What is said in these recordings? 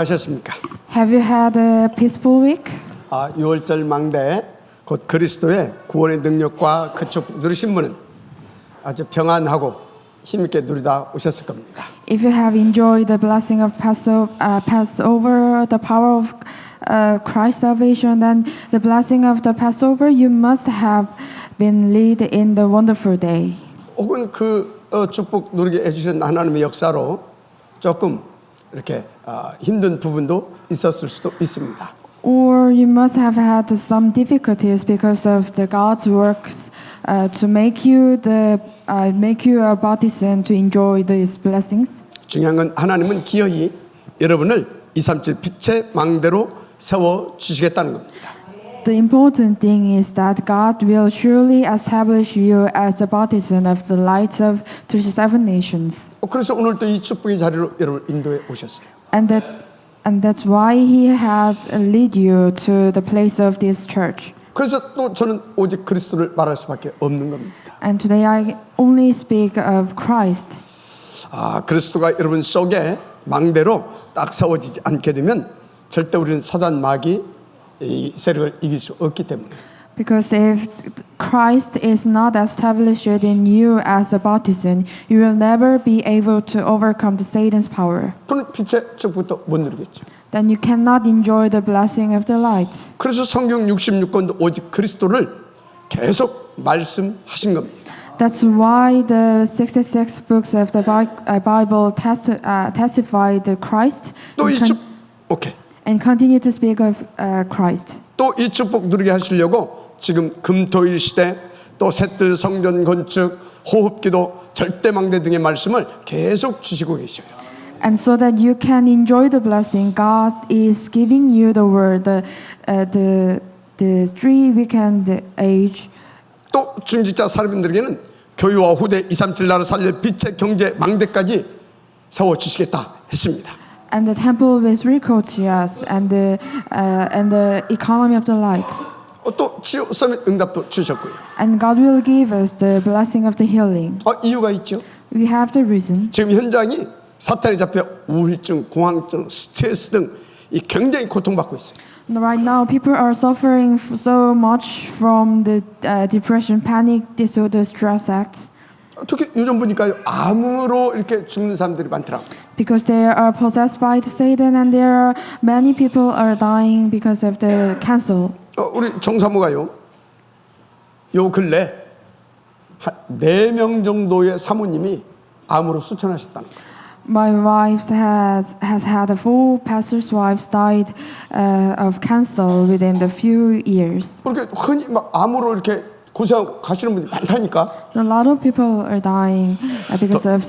하셨습니까? Have you had a peaceful week? 6월절 망대 곧 그리스도의 구원의 능력과 그 축복 누리신 분은 아주 평안하고 힘있게 누리다 오셨을 겁니다. If you have enjoyed the blessing of Passover, the power of Christ's salvation, and the blessing of the Passover, you must have been led in the wonderful day. 혹은 그 축복 누리게 해주신 하나님의 역사로 조금 이렇게 힘든 부분도 있었을 수도 있습니다. Or you must have had some difficulties because of the God's works to make you a partisan to enjoy these blessings. 중요한 건 하나님은 기어이 여러분을 237 빛의 망대로 세워 주시겠다는 겁니다. The important thing is that God will surely establish you as a partisan of the light of 37 nations. 그래서 오늘도 이 축복의 자리로 여러분 인도해 오셨어요. And that's why He has led you to the place of this church. 그래서 또 저는 오직 그리스도를 말할 수밖에 없는 겁니다. And today I only speak of Christ. 그리스도가 여러분 속에 망대로 딱 세워지지 않게 되면 절대 우리는 사단 마귀 이 세력을 이길 수 없기 때문에. Because if Christ is not established in you as a partisan, you will never be able to overcome the Satan's power. 그럼 빛의 축복도 못 누리겠죠. Then you cannot enjoy the blessing of the light. 그래서 성경 66권도 오직 그리스도를 계속 말씀하신 겁니다. That's why the 66 books of the Bible testify the Christ and continue to speak of Christ. 또 이 축복 누리게 하시려고 지금 금토일 시대 또 셋들 성전 건축 호흡기도 절대망대 등의 말씀을 계속 주시고 계셔요. And so that you can enjoy the blessing, God is giving you the word, the 3 weekend age. 또 중직자 사람들에게는 교회와 후대 237 나라 살릴 빛의 경제 망대까지 세워 주시겠다 했습니다. And the temple will recall to us, and the economy of the light. 또 치유 서밋 응답도 주셨고요. And God will give us the blessing of the healing. 이유가 있죠. We have the reason. 지금 현장이 사탄에 잡혀 우울증, 공황증, 스트레스 등 이 굉장히 고통받고 있어요. Right now, people are suffering so much from the depression, panic disorder, stress acts. 특히 요즘 보니까요 암으로 이렇게 죽는 사람들이 많더라고요. Because they are possessed by the Satan, and there are many people are dying because of the cancer. 우리 정사모가요. 요 근래 4명 정도의 사모님이 암으로 수천하셨다는 거예요. My wife has had 4 pastors' wives died of cancer within the few years. 그렇게 흔히 막 암으로 이렇게 고생하고 가시는 분들이 많다니까. A lot of people are dying because of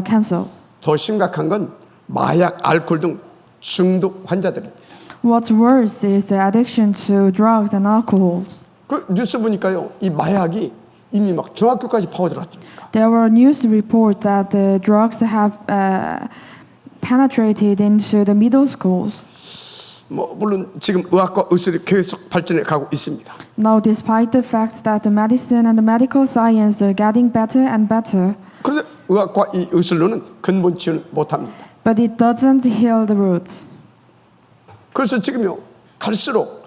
cancer. 더 심각한 건 마약, 알코올 등 중독 환자들입니다. What's worse is the addiction to drugs and alcohols. 그 뉴스 보니까요, 이 마약이 이미 막 중학교까지 파고들었죠. There were news reports that the drugs have penetrated into the middle schools. 물론 지금 의학과 의술이 계속 발전해 가고 있습니다. Now, despite the fact that the medicine and the medical science are getting better and better, 그런데 의학과 이 의술로는 근본 치유는 못합니다. but it doesn't heal the roots. 그래서 지금요 갈수록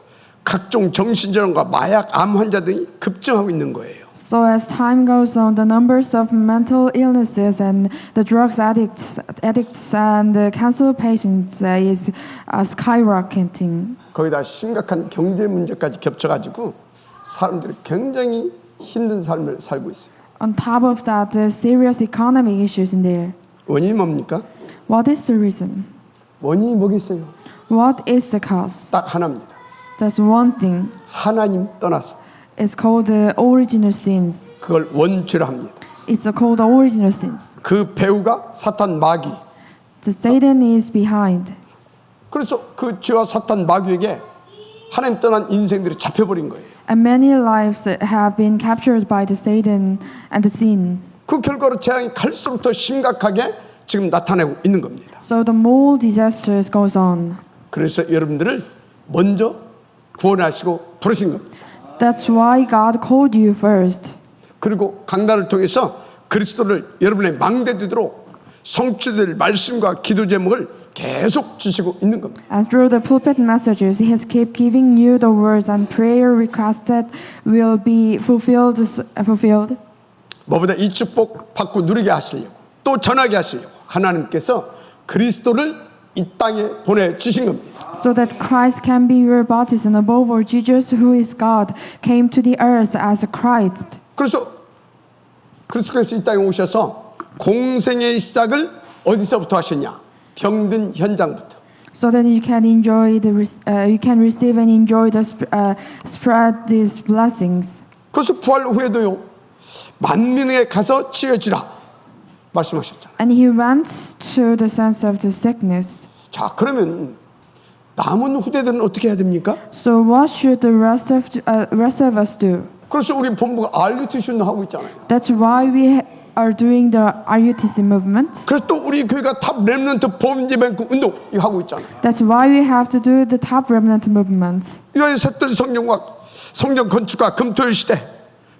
각종 정신질환과 마약, 암 환자 등이 급증하고 있는 거예요. So as time goes on, the numbers of mental illnesses and the drugs addicts and the cancer patients is skyrocketing. 거기다 심각한 경제 문제까지 겹쳐가지고 사람들이 굉장히 힘든 삶을 살고 있어요. On top of that, the serious economic issues in there. 원인이 뭡니까? What is the reason? 원인이 뭐겠어요? What is the cause? 딱 하나입니다. There's one thing. 하나님 떠나서 It's called the original sins. 그걸 원죄로 합니다. It's called the original sins. 그 배우가 사탄 마귀. The Satan is behind. 그래서 그 죄와 사탄 마귀에게 하나님 떠난 인생들이 잡혀버린 거예요. And many lives have been captured by the Satan and the sin. 그 결과로 재앙이 갈수록 더 심각하게 지금 나타내고 있는 겁니다. So the more disasters goes on. 그래서 여러분들을 먼저 구원하시고 부르신 겁니다. That's why God called you first. 그리고 강단을 통해서 그리스도를 여러분의 망대 되도록 성취될 말씀과 기도 제목을 계속 주시고 있는 겁니다. And through the pulpit messages, He has kept giving you the words and prayer requests that will be fulfilled. 뭐보다 이 축복 받고 누리게 하시려고 또 전하게 하시려고 하나님께서 그리스도를 이 땅에 보내주신 겁니다. So that Christ can be your baptism above all, Jesus, who is God, came to the earth as a Christ. 그래서 그리스도께서 이 땅에 오셔서 공생의 시작을 어디서부터 하셨냐? 병든 현장부터. So that you can enjoy you can receive and enjoy spread these blessings. 그래서 부활 후에도요 만민에게 가서 치유해주라 말씀하셨잖아요. And He went to the sense of the sickness. 자 그러면 남은 후대들은 어떻게 해야 됩니까? So what should the rest of us do? 그래서 우리 본부가 RUTC 하고 있잖아요. That's why we are doing the RUTC movement. 그래서 또 우리 교회가 탑 렘넌트 범죄뱅크 운동 이거 하고 있잖아요. That's why we have to do the top remnant movement. 이와의 셋들 성경과 성경 건축과 금토일 시대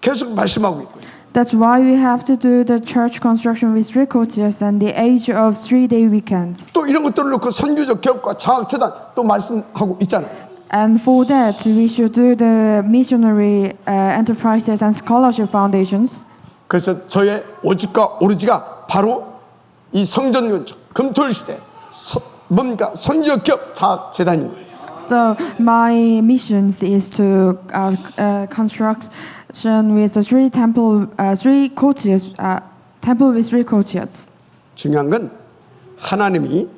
계속 말씀하고 있고요. That's why we have to do the church construction with 3 coaches and the age of 3-day weekends. 또 이런 것들을 놓고 선교적 기업과 장학재단 또 말씀하고 있잖아요. And for that, we should do the missionary enterprises and scholarship foundations. 그래서 저의 오직과 오르지가 바로 이 성전 건축 금토일 시대 뭔가 선교적 기업 장학재단인 거예요. So my missions is to construction with the 3 coaches, temple with 3 coaches. 중요한 건 하나님이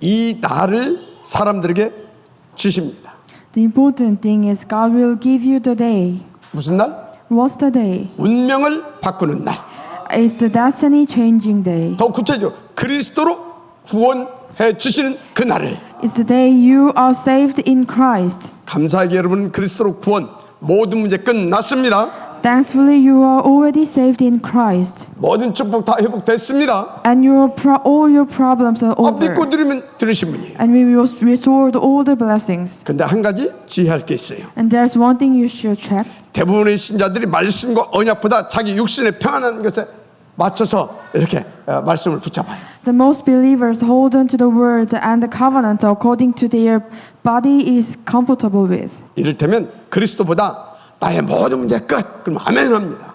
이 날을 사람들에게 주십니다. The important thing is God will give you the day. 무슨 날? What's the day? 운명을 바꾸는 날. It's the destiny changing day. 더 구체적으로 그리스도로 구원해 주시는 그 날을. It's the day you are saved in Christ. 감사하게 여러분 그리스도로 구원 모든 문제 끝났습니다. Thankfully, you are already saved in Christ, 모든 축복 다 회복됐습니다. and all your problems are over. 믿고 들으면 들으신 분이에요. And we will restore all the blessings. 근데 한 가지 주의할 게 있어요. And there's one thing you should check. 대부분의 신자들이 말씀과 언약보다 자기 육신의 평안한 것에 맞춰서 이렇게 말씀을 붙잡아요. The most believers hold on to the word and the covenant according to their body is comfortable with. 이를테면 그리스도보다 나의 모든 문제 끝. 그럼 아멘 합니다.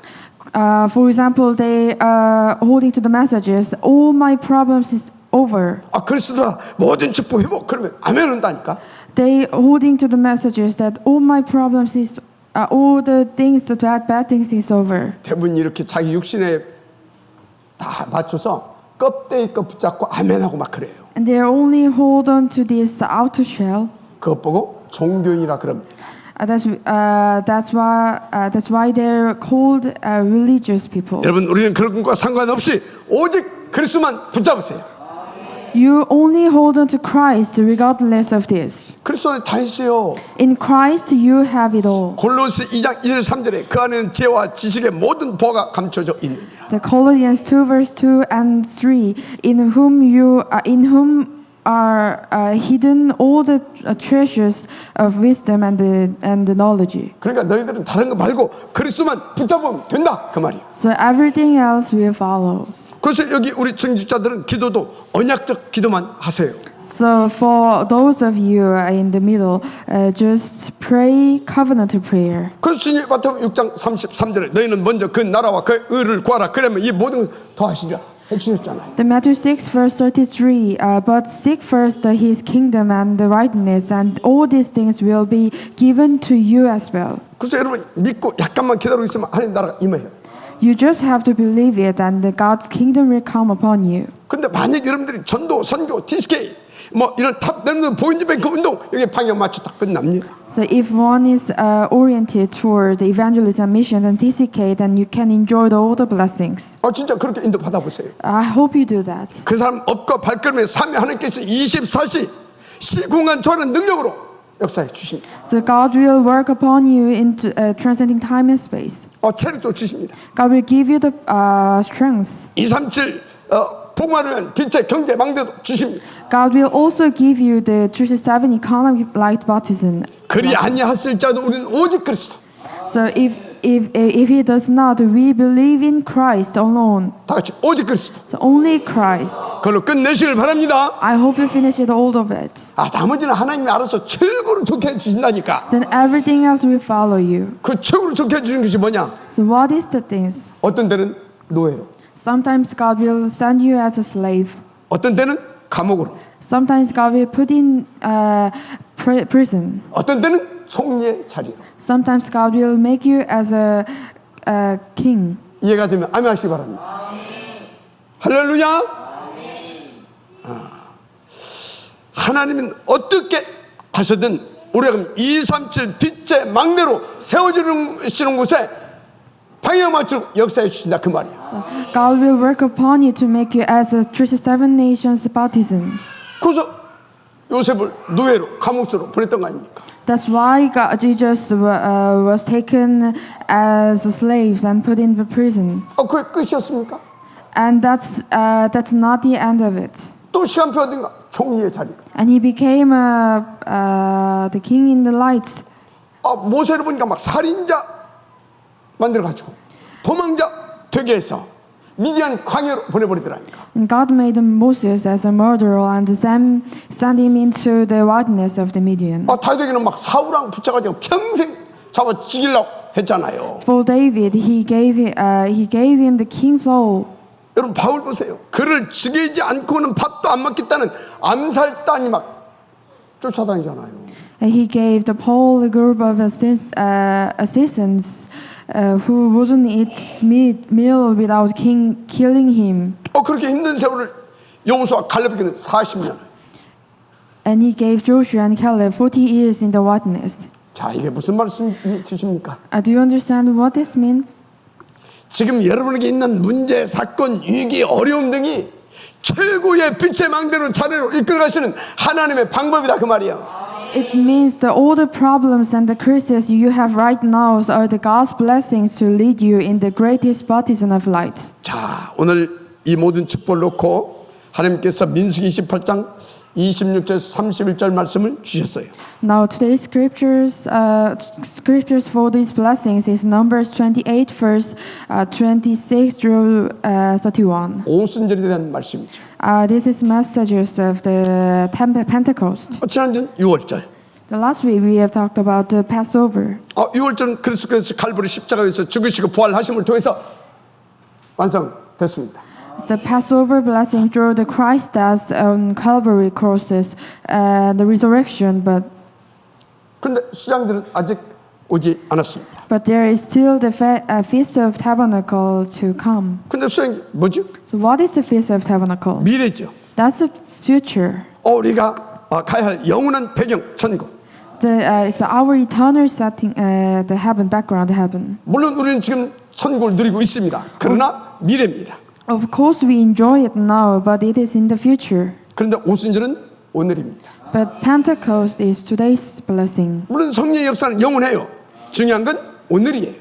For example, they are holding to the messages, all my problems is over. 그리스도보다 모든 축복 회복. 그러면 아멘 한다니까. They holding to the messages that all my problems is all the things, the bad things is over. 대부분 이렇게 자기 육신에 다 맞춰서 껍데기 거 붙잡고 아멘하고 막 그래요. And they only hold on to this outer shell. 그것 보고 종교인이라 그럽니다. That's why they're called religious people. 여러분 우리는 그런 것과 상관없이 오직 그리스도만 붙잡으세요. You only hold on to Christ regardless of this. 그리스도에 다 있어요. In Christ you have it all. 골로새 2장 1절 3절에 그 안에는 지혜와 지식의 모든 보화가 감춰져 있느니라. The Colossians 2 verse 2 and 3 in whom are hidden all the treasures of wisdom and the knowledge. 그러니까 너희들은 다른 거 말고 그리스도만 붙잡으면 된다 그 말이에요. So everything else will follow. 그래서 여기 우리 중직자들은 기도도 언약적 기도만 하세요. So for those of you in the middle, just pray covenant prayer. 그래서 주님 마태복음 6장 33절에 너희는 먼저 그 나라와 그 의를 구하라 그러면 이 모든 것을 더하시리라 해주셨잖아요. The Matthew 6 verse 33, but seek first His kingdom and the rightness, and all these things will be given to you as well. 그래서 여러분 믿고 약간만 기다리고 있으면 하나님 나라가 임해요. You just have to believe it, and God's kingdom will come upon you. 그런데 만약 여러분들이 전도, 선교, TCK 뭐 이런 탑 내는 보인드뱅크 운동 여기 방향 맞췄다 끝납니다. So if one is oriented toward evangelism, mission, and TCK, then you can enjoy all the blessings. 진짜 그렇게 인도 받아보세요. I hope you do that. 그 사람 업과 발걸음에 삶에 하나님께서 24시 시공간 초월한 능력으로 역사해 주십니다. So God will work upon you into transcending time and space. 체력도 주십니다. God will give you the strength. 237 복마를 위한 빛의 경제 망대도 주십니다. God will also give you the 37 economic light baptism. 그리 아니하실 자도 우리는 오직 그리스도. So if if he does not, we believe in Christ alone. 다 같이 오직 그리스도. So only Christ. 그걸로 끝내시길 바랍니다. I hope you finish it, all of it. 나머지는 하나님이 알아서 최고로 좋게 해주신다니까. Then everything else will follow you. 그 최고로 좋게 해주는 것이 뭐냐? So what is the things? 어떤 때는 노예로, Sometimes God will send you as a slave. 어떤 때는 감옥으로, Sometimes God will put in prison. 어떤 때는 총리의 자리로. Sometimes God will make you as a king. 이해가 되면 아멘 하시기 바랍니다. 할렐루야. 하나님은 어떻게 하시든 우리가 237 빛의 망대로 세워지는 곳에 방향 맞추고 역사해 주신다 그 말이야. So God will work upon you to make you as a 37 nations partisan. 그래서 요셉을 노예로 감옥으로 보냈던 거 아닙니까? That's why Jesus was taken as slaves and put in the prison. 그게 끝이었습니까? And that's not the end of it. 또 시간표 어딘가 총리의 자리로. And he became the king in the lights. 모세를 보니까 막 살인자 만들어가지고 도망자 되게 해서 미디안 광야로 보내버리더라니까. And God made Moses as a murderer and sent him into the wilderness of the Midian. 다윗에게는 막 사울왕 붙여가지고 평생 잡아 죽이려고 했잖아요. For David, he gave him the king's soul. 여러분 바울 보세요. 그를 죽이지 않고는 밥도 안 먹겠다는 암살단이 막 쫓아다니잖아요. And he gave the whole group of assassins who wouldn't eat meal without killing him. 그렇게 힘든 세월을 여호수아 갈렙에게는 40년. And he gave Joshua and Caleb 40 years in the wilderness. 자, 이게 무슨 말씀 주십니까? Do you understand what this means? 지금 여러분에게 있는 문제, 사건, 위기, 어려움 등이 최고의 빛의 망대로 자리로 이끌어가시는 하나님의 방법이다 그 말이야. It means that all the problems and the crises you have right now are the God's blessings to lead you in the greatest partisan of light. 자, 오늘 이 모든 축복을 놓고 하나님께서 민수기 28장 26절에서 31절 말씀을 주셨어요. Now today's scriptures for these blessings is Numbers 28 verse 26 through 31. 오순절에 대한 말씀이죠. This is messages of the Pentecost. 지난주는 6월절. The last week we have talked about the Passover. 6월절은 그리스도께서 칼보리 십자가에서 죽으시고 부활하심을 통해서 완성됐습니다. The Passover blessing through the Christ death on Calvary crosses the resurrection, but 그런데 수장들은 아직 오지 않았습니다. But there is still the Feast of Tabernacle to come. 근데 수장이 뭐죠? So what is the Feast of Tabernacle? 미래죠. That's the future. 우리가 가야 할 영원한 배경 천국. It's our eternal setting, the heaven, background heaven. 물론 우리는 지금 천국을 누리고 있습니다. 그러나 미래입니다. Of course we enjoy it now, but it is in the future. 그런데 오순절은 오늘입니다. But Pentecost is today's blessing. 물론 성령의 역사는 영원해요. 중요한 건 오늘이에요.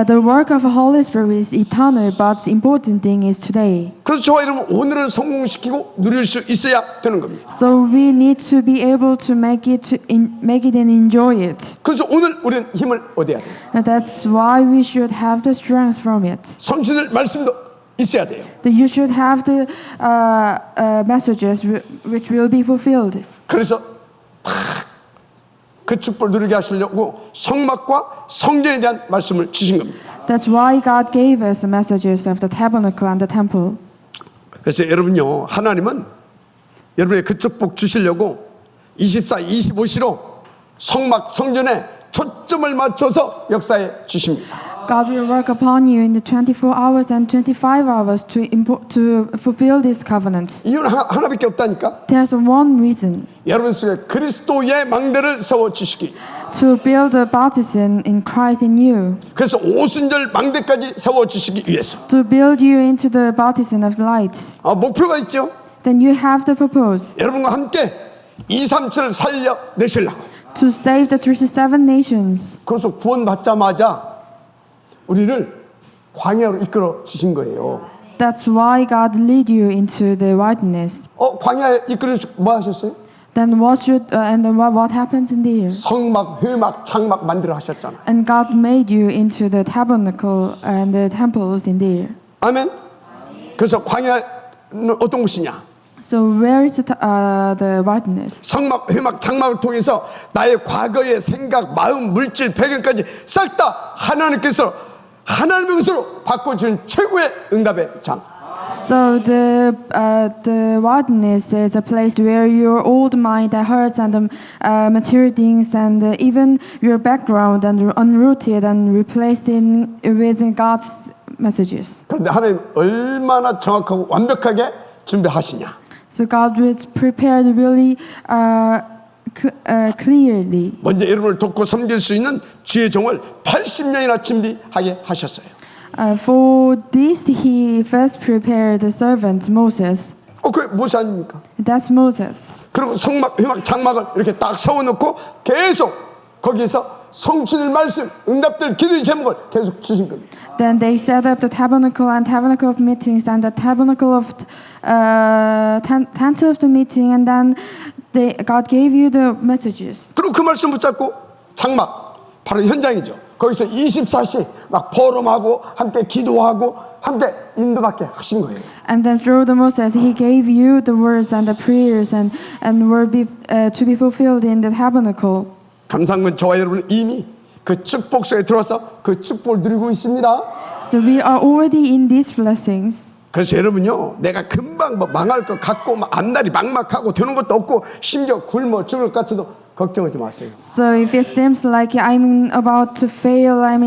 The work of the Holy Spirit is eternal, but the important thing is today. 그래서 저와 여러분 오늘을 성공시키고 누릴 수 있어야 되는 겁니다. So we need to be able to make it and enjoy it. 그래서 오늘 우리는 힘을 얻어야 돼요. And that's why we should have the strength from it. 성취될 말씀도 있어야 돼요. That you should have the messages which will be fulfilled. 그래서 그 축복을 누리게 하시려고 성막과 성전에 대한 말씀을 주신 겁니다. That's why God gave us the messages of the tabernacle and the temple. 그래서 여러분요, 하나님은 여러분의 그 축복 주시려고 24, 25시로 성막 성전에 초점을 맞춰서 역사해 주십니다. God will work upon you in the 24 hours and 25 hours to fulfill this covenant. 이유는 하나밖에 없다니까. There's one reason. 여러분 속에 그리스도의 망대를 세워 주시기. To build a partisan in Christ in you. 그래서 오순절 망대까지 세워 주시기 위해서. To build you into the partisan of light. 목표가 있죠. Then you have to propose. 여러분과 함께 237을 살려 내시려고. To save the 37 nations. 그래서 구원받자마자 우리를 광야로 이끌어 주신 거예요. That's why God lead you into the wilderness. 광야에 이끌어 주시고 뭐 하셨어요? Then what happens in there? 성막, 회막, 장막 만들어 하셨잖아요. And God made you into the tabernacle and the temples in there. 아멘. 그래서 광야는 어떤 곳이냐? So where is the wilderness? 성막, 회막, 장막을 통해서 나의 과거의 생각, 마음, 물질, 배경까지 싹 다 하나님께서 하나님의 것으로 바꿔주는 최고의 응답의 장. So the wilderness is a place where your old mind that hurts and the material things and even your background and unrooted and replaced with God's messages. 그런데 하나님 얼마나 정확하고 완벽하게 준비하시냐? So God was prepared really clearly. 먼저 여러분을 돕고 섬길 수 있는 주의 종을 80년이나 준비하게 하셨어요. For this, He first prepared the servant Moses. 그게 무엇이 아닙니까? That's Moses. 그리고 성막, 회막, 장막을 이렇게 딱 세워놓고 계속 거기에서 성취될 말씀, 응답될 기도의 제목을 계속 주신 겁니다. Then they set up the tabernacle and tabernacle of meetings and the tabernacle of tent of the meeting, and then God gave you the messages. 그리고 그 말씀 붙잡고 장막, 바로 현장이죠. 거기서 24시 막 포럼하고 함께 기도하고 함께 인도받게 하신 거예요. And then through the Moses, He gave you the words and the prayers and were to be fulfilled in the tabernacle. 감사한 건 저와 여러분은 이미 그 축복 속에 들어와서 그 축복을 누리고 있습니다. So we are already in these blessings. 그래서 여러분요, 내가 금방 뭐 망할 것 같고 막 앞날이 막막하고 되는 것도 없고 심지어 굶어 죽을 것 같아도 걱정하지 마세요. So if it seems like I'm about to fail, I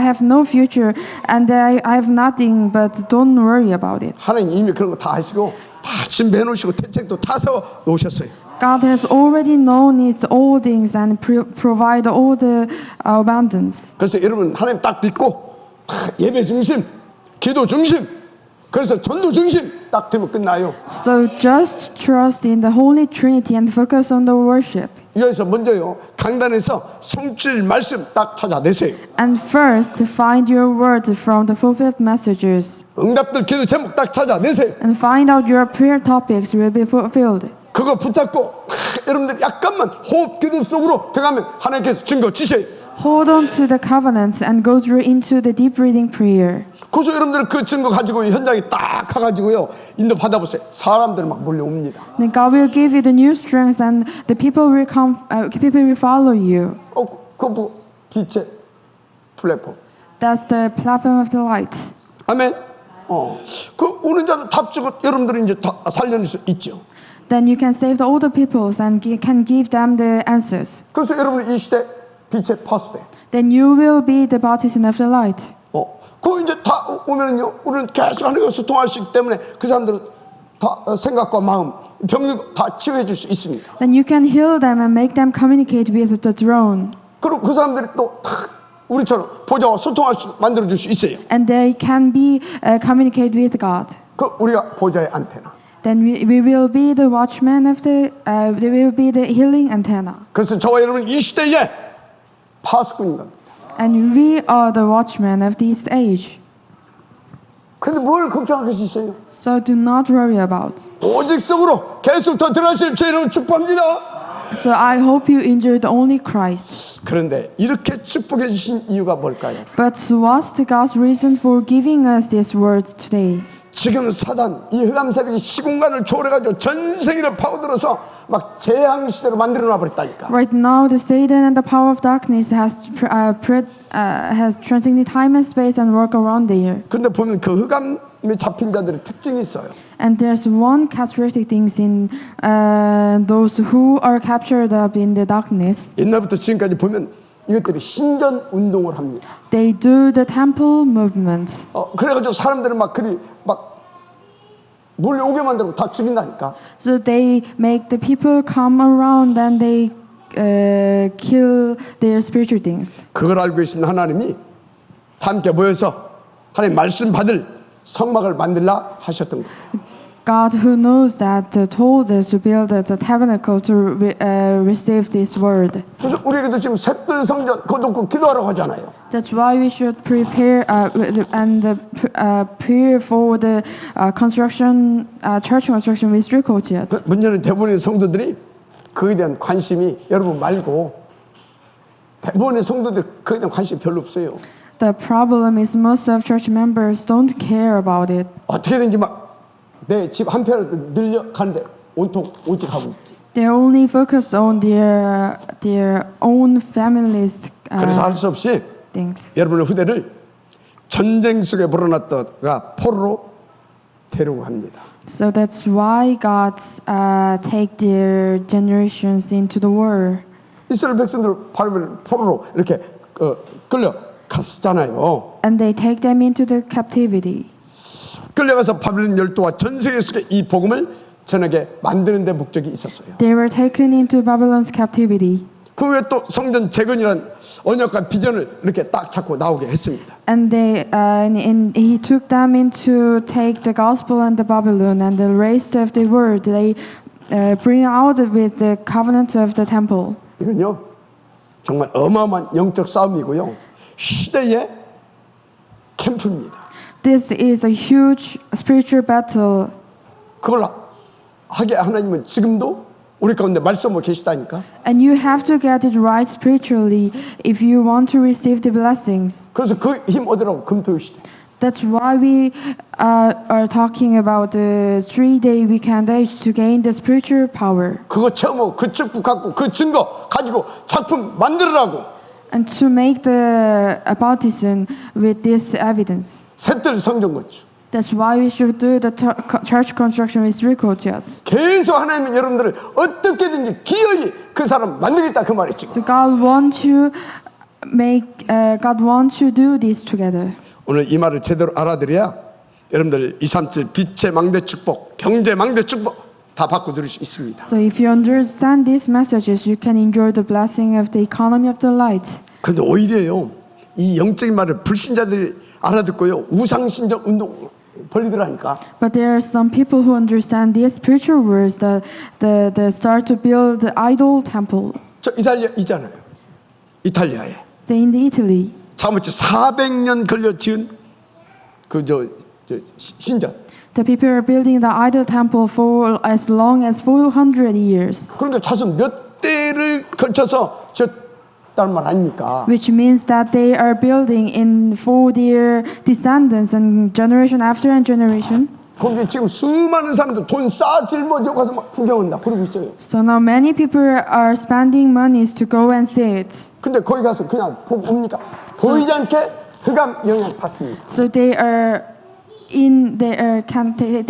have no future and I have nothing, but don't worry about it. 하나님 이미 그런 거 다 하시고 다 준비해 놓으시고 대책도 다 세워 놓으셨어요. God has already known His all things and provide all the abundance. 그래서 여러분 하나님 딱 믿고 다 예배 중심, 기도 중심, 그래서 전도 중심 딱 되면 끝나요. So just trust in the Holy Trinity and focus on the worship. 여기서 먼저요, 강단에서 성취일 말씀 딱 찾아내세요. And first, find your words from the fulfilled messages. 응답들 기도 제목 딱 찾아내세요. And find out your prayer topics will be fulfilled. 그거 붙잡고 여러분들 약간만 호흡 기도 속으로 들어가면 하나님께서 증거 주셔요. Hold on to the covenants and go through into the deep reading prayer. 그래서 여러분들은 그 증거 가지고 현장에 딱 가가지고요 인도 받아보세요. 사람들 막 몰려옵니다. Then God will give you the new strength, and the people will come. People will follow you. 그 빛의 플랫폼. That's the platform of the light. 아멘. 그 오는 자들 답주고 여러분들이 이제 다 살려낼 수 있죠. Then you can save the older peoples and can give them the answers. 그래서 여러분은 이 시대 빛의 파수대. Then you will be the baptism of the light. 그 이제 다 오면은요, 우리는 계속 하나님과 소통할 수 있기 때문에 그 사람들은 다 생각과 마음, 병력 다 치유해 줄 수 있습니다. Then you can heal them and make them communicate with the throne. 그리고 그 사람들이 또 다 우리처럼 보좌와 소통할 수 만들어 줄 수 있어요. And they can be communicate with God. 그 우리가 보좌의 안테나. Then we will be the watchman of they will be the healing antenna. 그래서 저와 여러분 이 시대에 파수꾼인 겁니다. And we are the watchmen of this age. 그런데 뭘 걱정할 것이 있어요? So do not worry about. 오직 속으로 계속 더 들어가실 제 이름을 축복합니다. So I hope you enjoy the only Christ. 그런데 이렇게 축복해 주신 이유가 뭘까요? But what's the God's reason for giving us this word today? 지금 사단 이 흑암 세력이 시공간을 초월해가지고 전 세계를 파고들어서 막 재앙 시대로 만들어놔 버렸다니까. Right now, the Satan and the power of darkness has transcended time and space and work around there. 그런데 보면 그 흑암에 잡힌 자들의 특징이 있어요. And there's one characteristic things in those who are captured up in the darkness. 옛날부터 지금까지 보면 이것들이 신전 운동을 합니다. They do the temple movement. 그래가지고 사람들은 막 그리 막 몰려오게 만들고 다 죽인다니까. So they make the people come around and they kill their spiritual things. 그걸 알고 계신 하나님이 함께 모여서 하나님 말씀 받을 성막을 만들라 하셨던 거예요. God, who knows that, told us to build the tabernacle to receive this word. 그래서 우리에게도 지금 셋들 성전 거듭고 기도하라고 하잖아요. That's why we should prepare pray for the construction, church construction with three courtyards. 문제는 대부분의 성도들이 그에 대한 관심이 여러분 말고 대부분의 성도들 그에 대한 관심이 별로 없어요. The problem is most of church members don't care about it. 어떻게든지 막 내 집 한 편으로 늘려가는데 온통 오직 하고 있지. They only focus on their own families 그래서 할 수 없이 things. 여러분의 후대를 전쟁 속에 몰아놨다가 포로로 데리고 갑니다. So that's why God take their generations into the war. 이스라엘 백성들 포로로 이렇게 끌려 갔었잖아요. And they take them into the captivity. 끌려가서 바벨론 열도와 전 세계 속에 이 복음을 전하게 만드는 데 목적이 있었어요. They were taken into Babylon's captivity. 그 후에 또 성전 재건이라는 언약과 비전을 이렇게 딱 잡고 나오게 했습니다. And he took them into take the gospel and the Babylon and the rest of the word. They bring out with the covenants of the temple. 이건요 정말 어마어마한 영적 싸움이고요 시대의 캠프입니다. This is a huge spiritual battle. 그걸 하게 하나님은 지금도 우리 가운데 말씀하고 계시다니까. And you have to get it right spiritually if you want to receive the blessings. 그래서 그 힘 얻으라고 금토일 시대. That's why we are talking about the 3-day weekend age to gain the spiritual power. 그거 체험하고 그 축복 갖고 그 증거 가지고 작품 만들으라고. And to make the baptism with this evidence. 셋들 성전 건축. That's why we should do the church construction with 3 courtyards. 계속 하나님은 여러분들을 어떻게든지 기어이 그 사람 만들겠다 그 말이지. So God wants to God wants to do this together. 오늘 이 말을 제대로 알아들어야 여러분들 237 빛의 망대 축복, 경제 망대 축복 다 받고 들을 수 있습니다. So if you understand these messages, you can enjoy the blessing of the economy of the light. 그런데 오히려요 이 영적인 말을 불신자들이 알아듣고요 우상신전 운동 벌리더라니까. But there are some people who understand these spiritual words that the start to build the idol temple. 저 이탈리아잖아요. 이탈리아에. In Italy. 자그마치 400년 걸려 지은 그 신전. The people are building the idol temple for as long as 400 years. 그러니까 자손 몇 대를 걸쳐서 지었다는 말 아닙니까? Which means that they are building for their descendants and generation after generation. 거기 지금 수많은 사람들 돈 싸 짊어지고 가서 막 구경한다 그러고 있어요. So now many people are spending monies to go and see it. 근데 거기 가서 그냥 뭡니까? 보이지 않게 흑암 영향 받습니다. So they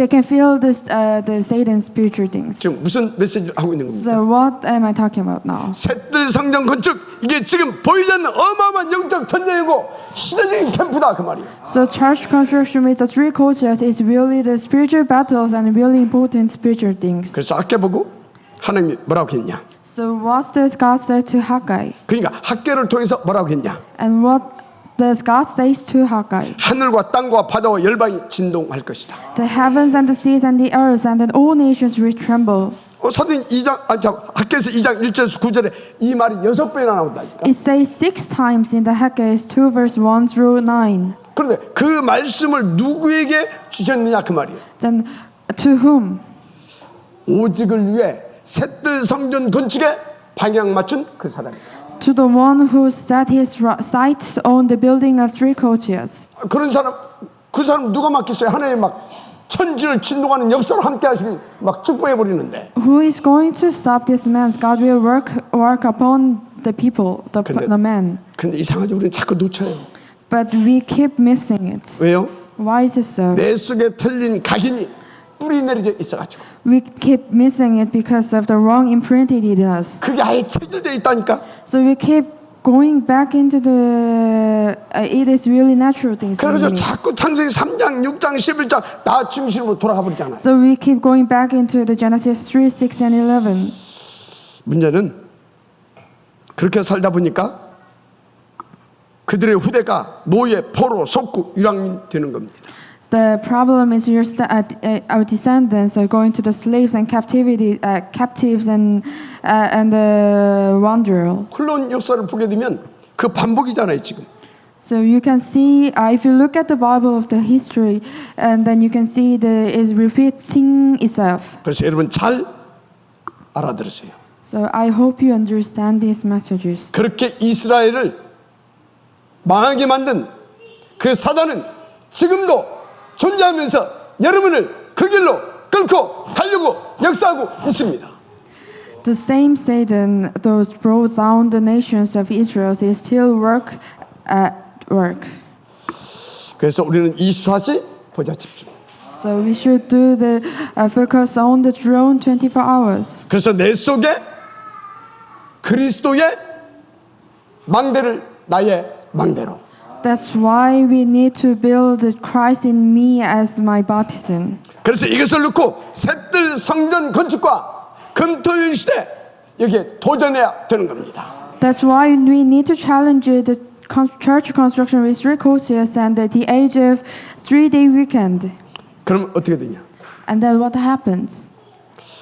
can feel this the Satan's spiritual things. 지금 무슨 메시지를 하고 있는 겁니까? So what am I talking about now? 셋들 성전 건축 이게 지금 보이지 않는 어마어마한 영적 전쟁이고 시대적인 캠프다 그 말이에요. So church construction with the 3 courtyards is really the spiritual battles and really important spiritual things. 그래서 학계 보고 하나님이 뭐라고 했냐? So what does God say to Haggai? 그러니까 학계를 통해서 뭐라고 했냐? And what does God say to Haggai? 하늘과 땅과 바다와 열방이 진동할 것이다. The heavens and the seas and the earth and then all nations will tremble. 사도행 2장 학계에서 2장 1절에서 9절에 이 말이 6배나 나온다니까. It says 6 times in the Haggai 2 verse 1 through 9. 그런데 그 말씀을 누구에게 주셨느냐 그 말이에요. Then to whom? 오직을 위해 셋들 성전 건축에 방향 맞춘 그 사람이다. To the one who set his sights on the building of 3 courtyards. 그런 사람 그 사람 누가 맡겠어요? 하나님 막 천지를 진동하는 역사로 함께 하시기 막 축복해 버리는데. Who is going to stop this man? God will work upon the people, the man. 근데 이상하게 우리는 자꾸 놓쳐요. But we keep missing it. 왜요? Why is it so? 내 속에 틀린 각인이 뿌리 내려져 있어가지고. We keep missing it because of the wrong imprinted in us. 그게 아예 체질돼 있다니까. So we keep going back into the. It is really natural things. 그래서 자꾸 창세기 3장, 6장, 11장 나 중심으로 돌아가 버리잖아요. So we keep going back into the Genesis 3, 6, and 11. 문제는 그렇게 살다 보니까 그들의 후대가 노예, 포로, 속국, 유랑민 되는 겁니다. The problem is our descendants are going to the slaves and captives and the wanderer. 흘러온 역사를 보게 되면 그 반복이잖아요 지금. So you can see if you look at the Bible of the history, and then you can see is repeating itself. 그래서 여러분 잘 알아들으세요. So I hope you understand these messages. 그렇게 이스라엘을 망하게 만든 그 사단은 지금도 존재하면서 여러분을 그 길로 끌고 가려고 역사하고 있습니다. The same Satan those brought down the nations of Israel is still at work. 그래서 우리는 24시 보좌 집중. So we should do the focus on the throne 24 hours. 그래서 내 속에 그리스도의 망대를 나의 망대로. That's why we need to build Christ in me as my baptism. 그래서 이것을 놓고 셋들 성전 건축과 금토일 시대 여기에 도전해야 되는 겁니다. That's why we need to challenge the church construction with Recosius and the age of 3-day weekend. 그럼 어떻게 되냐? And then what happens?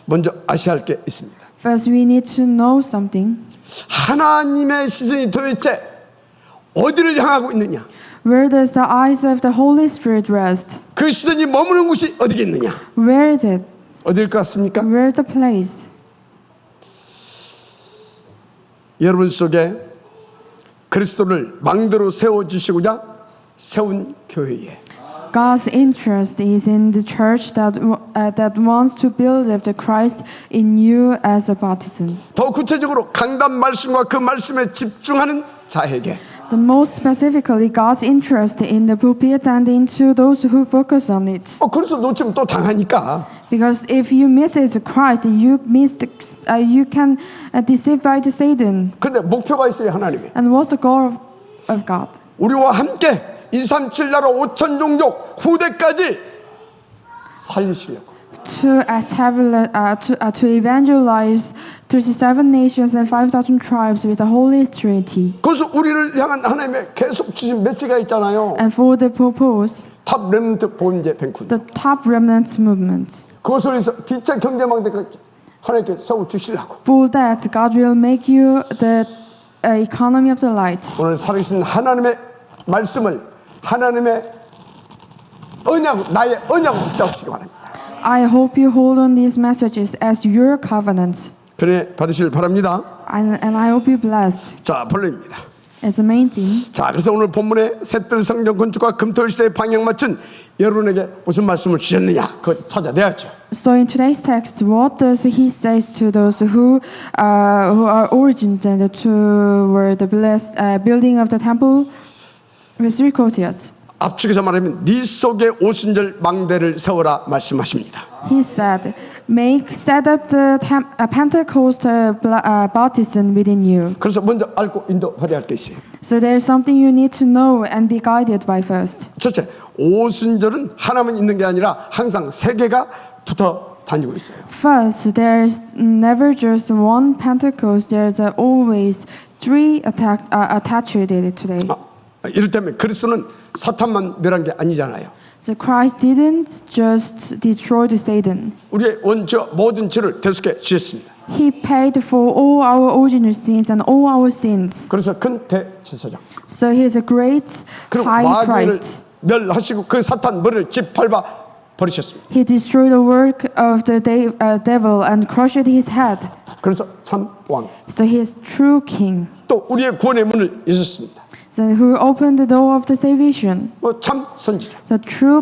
먼저 아셔야 할 게 있습니다. First, we need to know something. 하나님의 시선이 도대체 어디를 향하고 있느냐? Where does the eyes of the Holy Spirit rest? 그 시선이 머무는 곳이 어디겠느냐? Where is it? 어디일 것 같습니까? Where is the place? 여러분 속에 그리스도를 망대로 세워주시고자 세운 교회에 God's interest is in the church that wants to build up the Christ in you as a baptism. 더 구체적으로 강단 말씀과 그 말씀에 집중하는 자에게 The most specifically, God's interest in the pulpit and into those who focus on it. 그래서 놓치면 또 당하니까 Because if you miss it, Christ, you can deceive by the Satan. 근데 목표가 있어요. 하나님이 And what's the goal of God? 우리와 함께 237 나라 5천 종족 후대까지 살리시려고 To evangelize 37 nations and 5,000 tribes with the Holy Trinity. 그래서 우리를 향한 하나님의 계속 주신 메시지가 있잖아요. And for the purpose, 탑 렘넌트 보험제 뱅크 the top remnant movement. 그것을 위해서 빛의 경제망대까지 하나님께 세워주시려고 For that, God will make you the economy of the light. 오늘 살아계신 하나님의 말씀을 하나님의 언약 나의 언약으로 붙잡으시기 바랍니다. I hope you hold on these messages as your covenant. 그래 받으시길 바랍니다. And I hope you blessed. 자 본론입니다. As the main thing. 자 그래서 오늘 본문에 셋들 성전 건축과 금토일 시대에 방향 맞춘 여러분에게 무슨 말씀을 주셨느냐 그거 찾아내야죠. So in today's text, what does he say to those who are originated toward the blessed building of the temple with 3 courtyards? 압축해서 말하면 네 속에 오순절 망대를 세워라 말씀하십니다. He said, set up the Pentecost baptism within you. 그래서 먼저 알고 인도받아야 할 게 있어요. So there's something you need to know and be guided by first. 첫째, 오순절은 하나만 있는 게 아니라 항상 세 개가 붙어 다니고 있어요. First, there's never just one Pentecost. There's always 3 attached to it today. 이를테면 그리스도는 사탄만 멸한 게 아니잖아요. So Christ didn't just destroy the Satan. 우리의 원죄와 모든 죄를 대속해 주셨습니다. He paid for all our original sins and all our sins. 그래서 큰 대제사장. So he is a great 그리고 high 마귀를 priest. 멸하시고 그 사탄 머리를 짓밟아 버리셨습니다. He destroyed the work of the devil and crushed his head. 그래서 참 왕. So he is true king. 또 우리의 구원의 문을 여셨습니다. So who opened the door of the salvation? 참 선지자. The true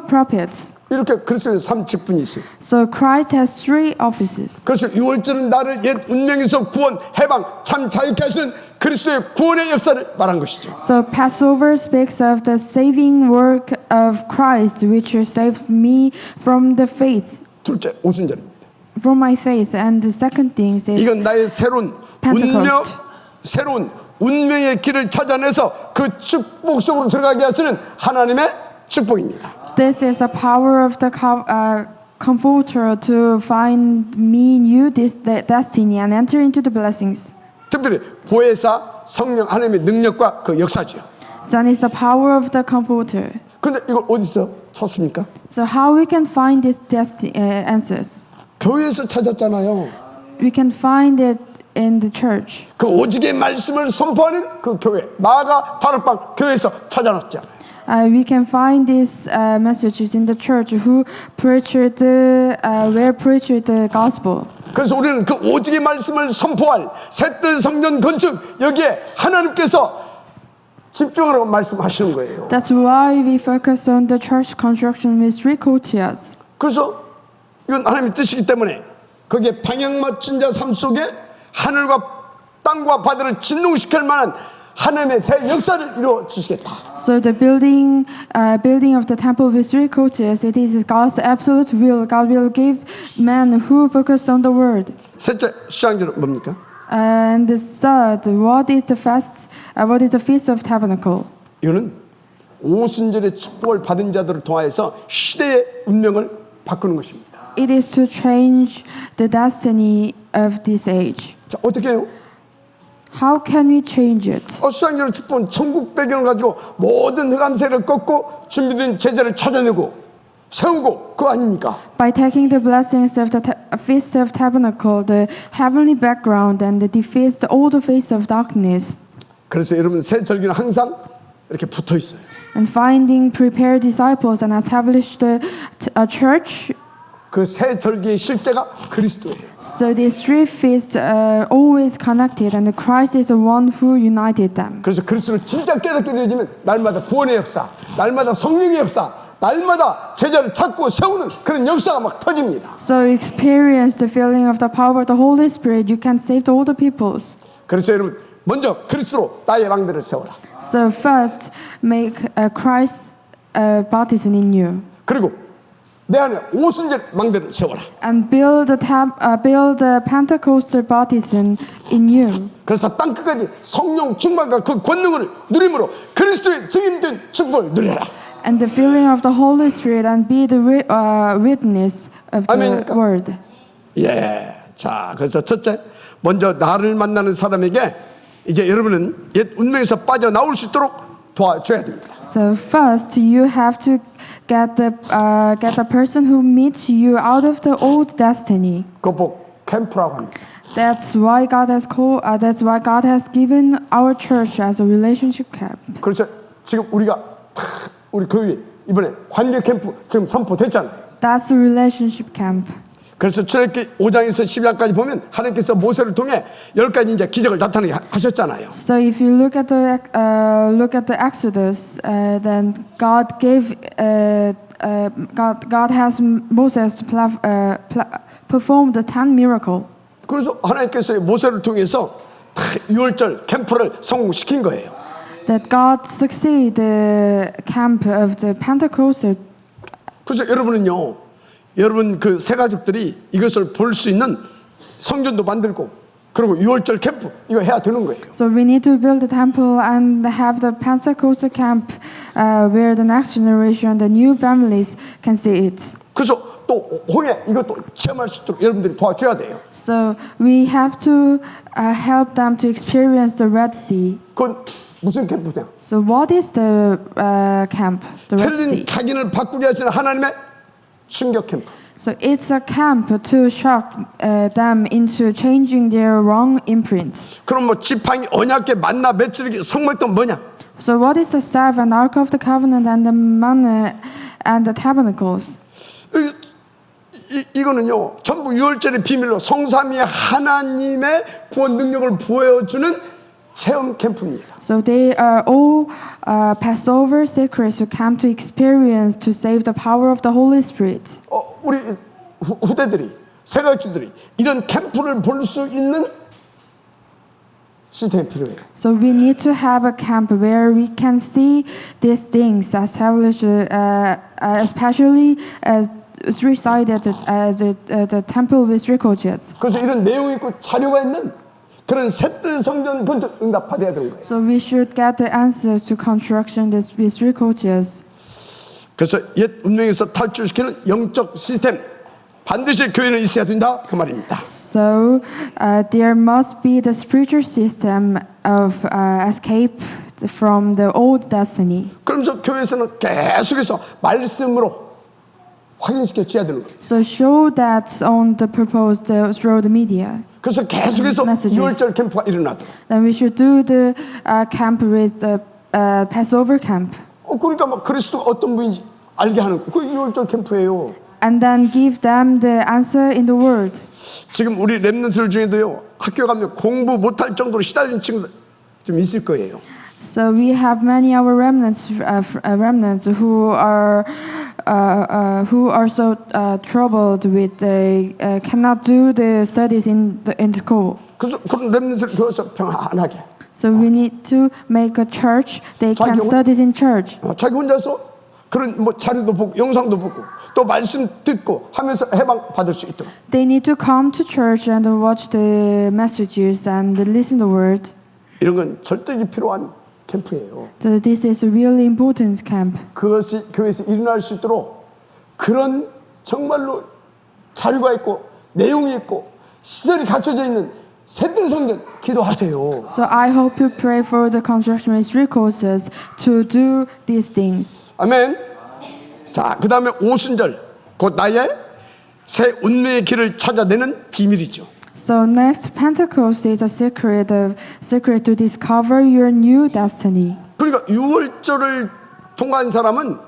prophets. 이렇게 그리스도의 3직분이 있어요. So Christ has 3 offices. 그래서 6월절은 나를 옛 운명에서 구원, 해방, 참 자유케 하시는 그리스도의 구원의 역사를 말한 것이죠. So Passover speaks of the saving work of Christ, which saves me from the faith, 둘째, 오순절입니다. from my faith. And the second thing is 이건 나의 새로운 Pentecost. 새로운 운명의 길을 찾아내서 그 축복 속으로 들어가게 하시는 하나님의 축복입니다. This is the power of the Comforter to find me new destiny and enter into the blessings. 특별히 보혜사 성령 하나님의 능력과 그 역사죠. Then is the power of the Comforter. 그런데 이걸 어디서 찾습니까? So how we can find these answers? 교회에서 찾았잖아요. We can find it in the church. 그 오직의 말씀을 선포하는 그 교회 마가 다락방 교회에서 찾아놨잖아요. We can find these messages in the church who preach the gospel. 그래서 우리는 그 오직의 말씀을 선포할 새뜰 성전 건축, 여기에 하나님께서 집중하라고 말씀하시는 거예요. That's why we focus on the church construction with Ricotias. 그래서 이건 하나님의 뜻이기 때문에 거기에 방향 맞춘 자 삶 속에 하늘과 땅과 바다를 진동시킬 만한 하나님의 대역사를 이루어 주시겠다. So the building of the temple with Ricotias, it is God's absolute will. God will give men who focus on the word. 셋째 수장절은 뭡니까? And the third, what is the feast of tabernacle? 이거는 오순절의 축복을 받은 자들을 통하여서 시대의 운명을 바꾸는 것입니다. It is to change the destiny of this age. 자, 어떻게 해요? How can we change it? 수장절의 축복은 천국 배경을 가지고 모든 흑암세를 꺾고 준비된 제자를 찾아내고 세우고 그거 아닙니까? By taking the blessings of the Feast of Tabernacle, the heavenly background, and the defeats all the face of darkness, 그래서 여러분 새 절기는 항상 이렇게 붙어 있어요. and finding prepared disciples and establish a church. 그 새 절기의 실제가 그리스도예요. So these three feasts are always connected, and Christ is the one who united them. 그래서 그리스도를 진짜 깨닫게 되어지면 날마다 구원의 역사, 날마다 성령의 역사, 날마다 제자를 찾고 세우는 그런 역사가 막 터집니다. So experience the feeling of the power of the Holy Spirit. You can save all the peoples. 그래서 여러분 먼저 그리스도로 나의 망대를 세워라. So first, make Christ baptism in you, 그리고 내 안에 오순절 망대를 세워라. and build the Pentecostal baptism in you. 그래서 땅 끝까지 성령 충만과 그 권능을 누림으로 그리스도의 증인된 축복을 누려라. And the feeling of the Holy Spirit, and be the witness of the 아멘입니까? word. 예. 자, 그래서 첫째, 먼저 나를 만나는 사람에게 이제 여러분은 옛 운명에서 빠져나올 수 있도록 도와줘야 됩니다. So first, you have to get the person who meets you out of the old destiny. 그거 캠프라고 합니다. That's why God has given our church as a relationship camp. 그렇죠. 지금 우리가 우리 교회 이번에 관계 캠프 지금 선포됐잖아요. That's a relationship camp. 그래서 출애굽기 5장에서 10장까지 보면 하나님께서 모세를 통해 10가지 이제 기적을 나타나게 하셨잖아요. So if you look at the Exodus, then God has Moses to perform the 10 miracle. 그래서 하나님께서 모세를 통해서 6월절 캠프를 성공시킨 거예요. That God succeed the camp of the Pentecostal. 그래서 여러분 그 새 가족들이 이것을 볼 수 있는 성전도 만들고 그리고 6월절 캠프 이거 해야 되는 거예요. So we need to build the temple and have the Pentecostal camp where the next generation, the new families can see it. 그래서 또 홍해 이것도 체험할 수 있도록 여러분들이 도와줘야 돼요. So we have to help them to experience the Red Sea. 그건 무슨 캠프냐? So what is the camp? The Red 틀린 Sea. 각인을 바꾸게 하시는 하나님의 충격 캠프. So it's a camp to shock them into changing their wrong imprint. 그럼 뭐 지팡이, 언약궤, 만나, 메추리기, 성막도 뭐냐? So what is the staff and ark of the covenant and the manna and the tabernacles? 이거는요 전부 유월절의 비밀로 성삼위의 하나님의 구원 능력을 보여주는 체험 캠프입니다. So they are all Passover secrets to come to experience to save the power of the Holy Spirit. 우리 후대들이 새가족들이 이런 캠프를 볼 수 있는 시스템이 필요해요. So we need to have a camp where we can see these things established, especially as recited as the temple with Ricotias. 그래서 이런 내용 있고 자료가 있는 그런 새뜰 성전 건축 응답받아야 되는 거예요. So we should get the answers to construction with Ricotias. 그래서 옛 운명에서 탈출시키는 영적 시스템 반드시 교회는 있어야 된다 그 말입니다. So there must be the spiritual system of escape from the old destiny. 그러면서 교회에서는 계속해서 말씀으로 확인시켜 줘야 되는 거예요. So show that on the proposed through the media. 그래서 계속해서 Messages. 6월절 캠프가 일어나도록. Then we should do the camp with the Passover camp. 그러니까 막 그리스도가 어떤 분인지 알게 하는 거. 그 6월절 캠프예요. and then give them the answer in the word. 지금 우리 렘넌트들 중에도요, 학교 가면 공부 못할 정도로 시달린 친구들 좀 있을 거예요. So we have many our remnants who are so troubled with they cannot do the studies in school. 그래서 그런 렘넌트를 교회에서 평안하게. So we need to make a church they can 자기 study in church. 자기 혼자서 그런 뭐 자료도 보고 영상도 보고 또 말씀 듣고 하면서 해방 받을 수 있도록. They need to come to church and watch the messages and listen the word. 이런 건 절대 필요한 캠프예요. So this is a really important camp. 그것이 교회에서 일어날 수 있도록 그런 정말로 자료가 있고 내용이 있고 시설이 갖춰져 있는 새들 성전 기도하세요. So I hope you pray for the construction ministry courses to do these things. 아멘. 자, 그 다음에 오순절 곧 나의 새 운명의 길을 찾아내는 비밀이죠. So next, Pentecost is a secret to discover your new destiny. 그러니까 6월절을 통과한 사람은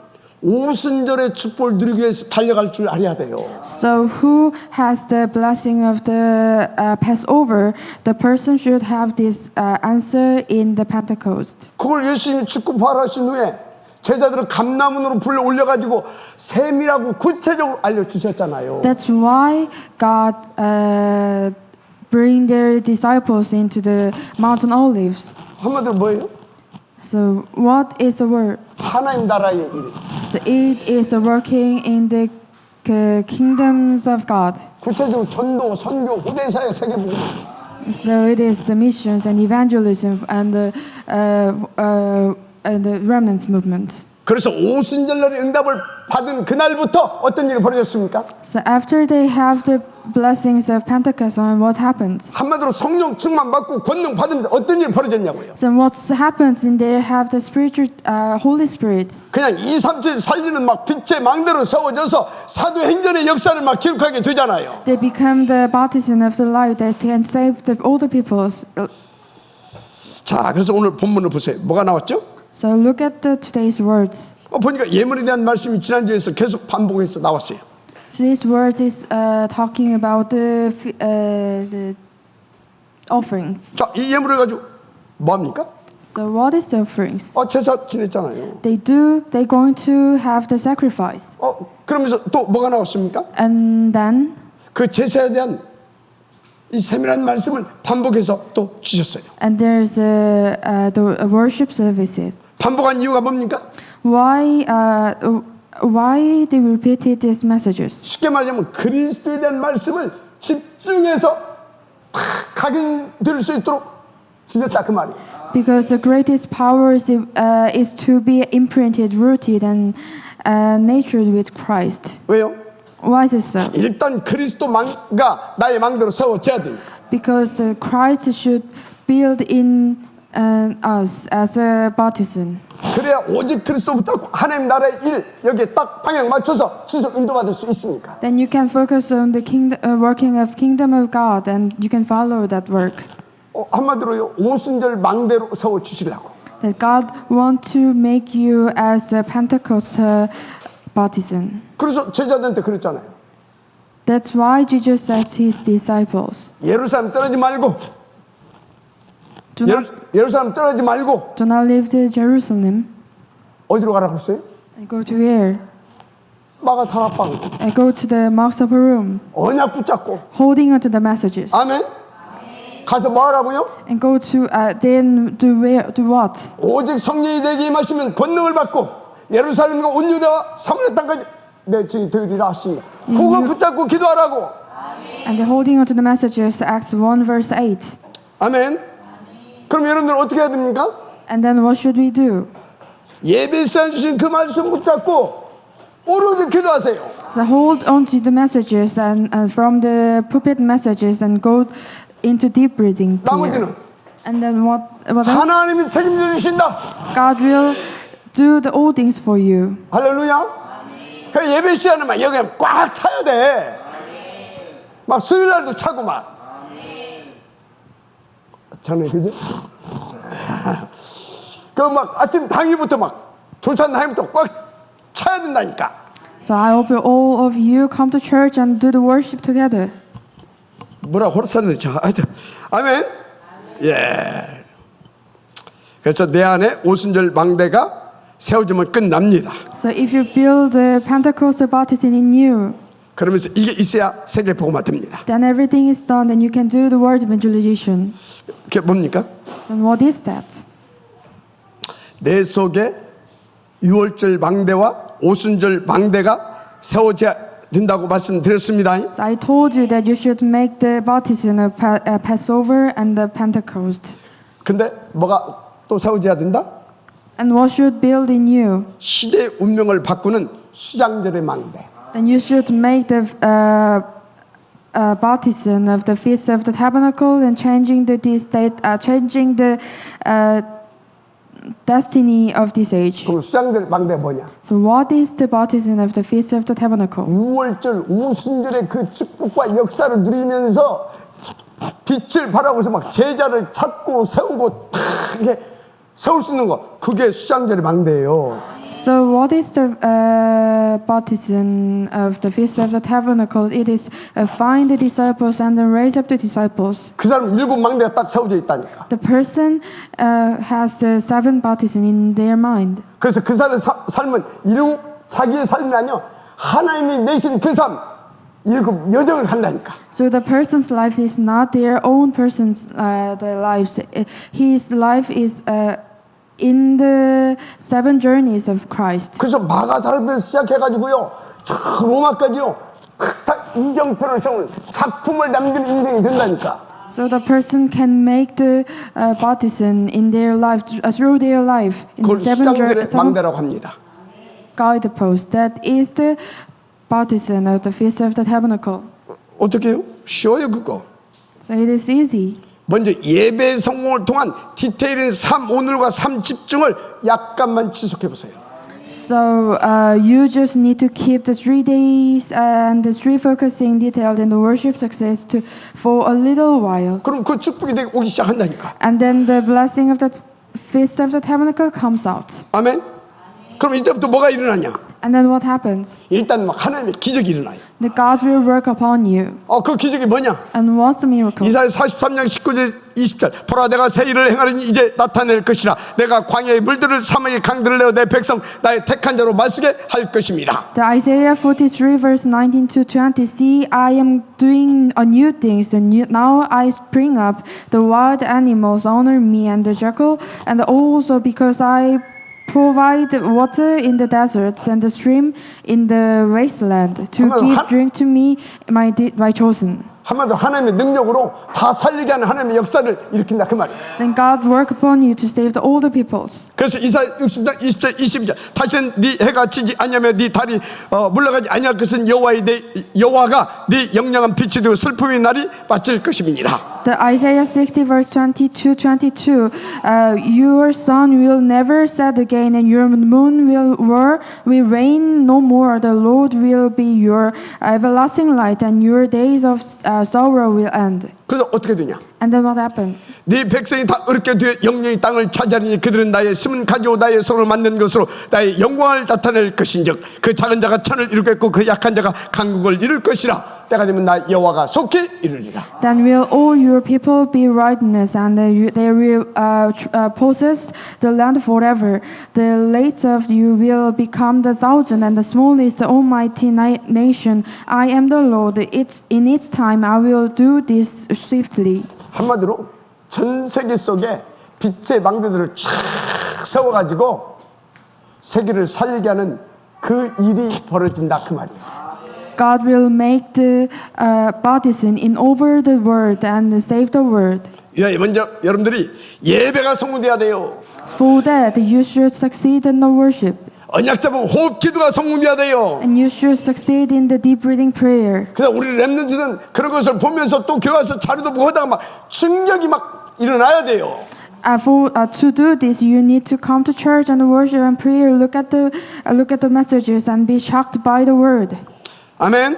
오순절의 축복을 누리기 위해서 달려갈 줄 알아야 돼요. So who has the blessing of the Passover? The person should have this answer in the Pentecost. 그걸 열심히 축구 부활하신 후에 제자들을 감람원으로 불러 올려가지고 세밀하고 구체적으로 알려주셨잖아요. That's why God bring their disciples into the Mountain Olives. 한마디로 뭐예요? So what is the word? 하나님 나라의 일. So it is working in the kingdoms of God. 구체적으로 전도, 선교, 후대사역, 세계복음. So it is the missions and evangelism and the remnants movement. 그래서 오순절날의 응답을 받은 그날부터 어떤 일이 벌어졌습니까? So after they have the blessings of Pentecost, what happens? 한마디로 성령 충만 받고 권능 받으면서 어떤 일이 벌어졌냐고요. So what happens in there have the spiritual Holy Spirit. 그냥 2, 3주 살리는 막 빛의 망대로 세워져서 사도행전의 역사를 막 기록하게 되잖아요. They become the baptism of the light that can save all the people. 자, 그래서 오늘 본문을 보세요. 뭐가 나왔죠? So look at today's words. 보니까 예물에 대한 말씀이 지난주에서 계속 반복해서 나왔어요. So this word is talking about the offerings. 자, 이 예물을 가지고 뭐 합니까? So what is the offerings? 제사 지냈잖아요. They're going to have the sacrifice. 그러면서 또 뭐가 나왔습니까? And then 그 제사에 대한 이 세밀한 말씀을 반복해서 또 주셨어요. and there's the worship services. 반복한 이유가 뭡니까? Why they repeated these messages? 쉽게 말하자면 그리스도에 대한 말씀을 집중해서 다 각인될 수 있도록 주셨다 그 말이에요. Because the greatest power is to be imprinted, rooted, and natured with Christ. 왜요? Why is it so? 일단 그리스도 망가 나의 망대로 세워져야 되니까. Because Christ should build in us as a baptism. 그래야 오직 그리스도부터 하나님 나라의 일 여기에 딱 방향 맞춰서 지속 인도받을 수 있으니까. Then you can focus on the working of kingdom of God, and you can follow that work. 한마디로요 오순절 망대로 세워 주시려고. That God want to make you as a Pentecost baptism. 그래서 제자들한테 그랬잖아요. That's why Jesus said to his disciples, 예루살렘 떠나지 말고. do 예루살렘 떠나지 말고. not leave to Jerusalem. 어디로 가라고 했어요? And go to where? 마가다락방. And go to the Mount of Room, 언약 붙잡고. holding onto the messages. 아멘. 가서 뭐 하라고요? And go to then do what? 오직 성령이 내게 임하시면 권능을 받고 예루살렘과 온 유대와 사마리아 땅까지 내 증인이 되리라 하십니다. 그거 붙잡고 기도하라고. And they're holding onto the messages, Acts 1 verse 8. 아멘. 그럼 여러분들 어떻게 해야 됩니까? And then what should we do? 예배 시간 주신 그 말씀 붙잡고 오로지 기도하세요. So hold on to the messages and from the pulpit messages and go into deep breathing prayer. 나머지는 And then what else? 하나님이 책임져 주신다. God will do all things for you. 할렐루야. 그 예배 시간은 막 여기 꽉 차야 돼. 막 수요일 날도 차고 막. 장난 그지? 그 막 아침 당일부터 막 조찬 날부터 꽉 차야 된다니까. So I hope all of you come to church and do the worship together. 뭐라 호르산네 저 하여튼 아멘. 예. 그래서 내 안에 오순절 망대가 세워지면 끝납니다. So if you build the Pentecostal baptism in you, 그러면서 이게 있어야 세계 복음화 됩니다. then everything is done. Then you can do the word evangelization. 그게 뭡니까? So what is that? 내 속에 유월절 망대와 오순절 망대가 세워져야 된다고 말씀드렸습니다. So I told you that you should make the baptism of Passover and the Pentecost. 근데 뭐가 또 세워져야 된다? And what should build in you? 시대의 운명을 바꾸는 수장절의 망대. Then you should make the baptism of the Feast of the Tabernacle and changing the destiny of this age. 그럼 수장절 망대가 뭐냐? So what is the baptism of the Feast of the Tabernacle? 유월절 오순절의 그 축복과 역사를 누리면서 빛을 발하고서 막 제자를 찾고 세우고 탁 이렇게 세울 수 있는 거 그게 수장절의 망대예요. So what is the baptism of the Feast of the Tabernacle? It is find the disciples and then raise up the disciples. 그 사람 일곱 망대가 딱 세워져 있다니까. The person has the seven baptism in their mind. 그래서 그 사람의 삶은 일곱 자기의 삶이 아니요 하나님이 내신 그 삶 일곱 여정을 간다니까. So the person's life is not their own person's their lives. His life is in the seven journeys of Christ. 그래서 마가다락에서 시작해가지고요 저 로마까지요 탁탁 이정표를 세우는 작품을 남기는 인생이 된다니까. So the person can make the baptism in their life through their life in 그걸 the seven 수장절의 망대라고 합니다. guideposts. That is the baptism of the Feast of the Tabernacle. 어떻게 해요? 쉬워요 그거. So it is easy. 먼저 예배 성공을 통한 디테일인 삶 오늘과 삶 집중을 약간만 지속해 보세요. So you just need to keep the 3 days and the 3 focusing detailed in the worship success for a little while. 그럼 그 축복이 오기 시작한다니까. And then the blessing of the Feast of the Tabernacle comes out. 아멘. 그럼 이때부터 뭐가 일어나냐? And then what happens? 일단 막 하나님의 기적이 일어나요. The God will work upon you. 그 기적이 뭐냐? And what's the miracle? 이사야 43장 19절 20절 보라 내가 새 일을 행하리니 이제 나타낼 것이라 내가 광야의 물들을 사막의 강들을 내어 내 백성 나의 택한 자로 마시게 할 것입니다. The Isaiah 43 verse 19 to 20. See, I am doing a new thing. So now I spring up. The wild animals honor me and the jackal. And also because I provide water in the deserts and the stream in the wasteland to give drink to me, my chosen. 한마디로 하나님의 능력으로 다 살리게 하는 하나님의 역사를 일으킨다 그 말이에요. Then God work upon you to save all the peoples. 그래서 이사야 60장 20절 22절 다시는 네 해가 지지 아니하며 네 달이 물러가지 아니할 것은 여호와가 네 영영한 빛이 되고 슬픔의 날이 맞을 것임이니라. The Isaiah 60 verse 22, your sun will never set again and your moon will reign no more. The Lord will be your everlasting light and your days of sorrow will end. 그래서 어떻게 되냐? And then what happens? 네 백성이 다 어렵게 되어 영영이 땅을 차지하리니 그들은 나의 심은 가지고 나의 손을 만든 것으로 나의 영광을 나타낼 것인즉 그 작은 자가 천을 이루겠고 그 약한 자가 강국을 이룰 것이라. 때가 되면 나 여호와가 속히 이루리라. Then will all your people be righteous and they will possess the land forever. The least of you will become the thousand and the smallest the almighty nation. I am the Lord. In its time I will do this swiftly. 한마디로 전 세계 속에 빛의 망대들을 쫙 세워가지고 세계를 살리게 하는 그 일이 벌어진다 그 말이에요. God will make the baptism in over the world and save the world. 먼저 여러분들이 예배가 성공돼야 돼요. For that you should succeed in the worship. 언약 잡은 호흡 기도가 성공돼야 돼요. And you should succeed in the deep breathing prayer. 그래서 우리 렘넌트는 그런 것을 보면서 또 교회 와서 자료도 보고 하다가 막 충격이 막 일어나야 돼요. To do this, you need to come to church and worship and prayer. Look at the messages and be shocked by the word. 아멘.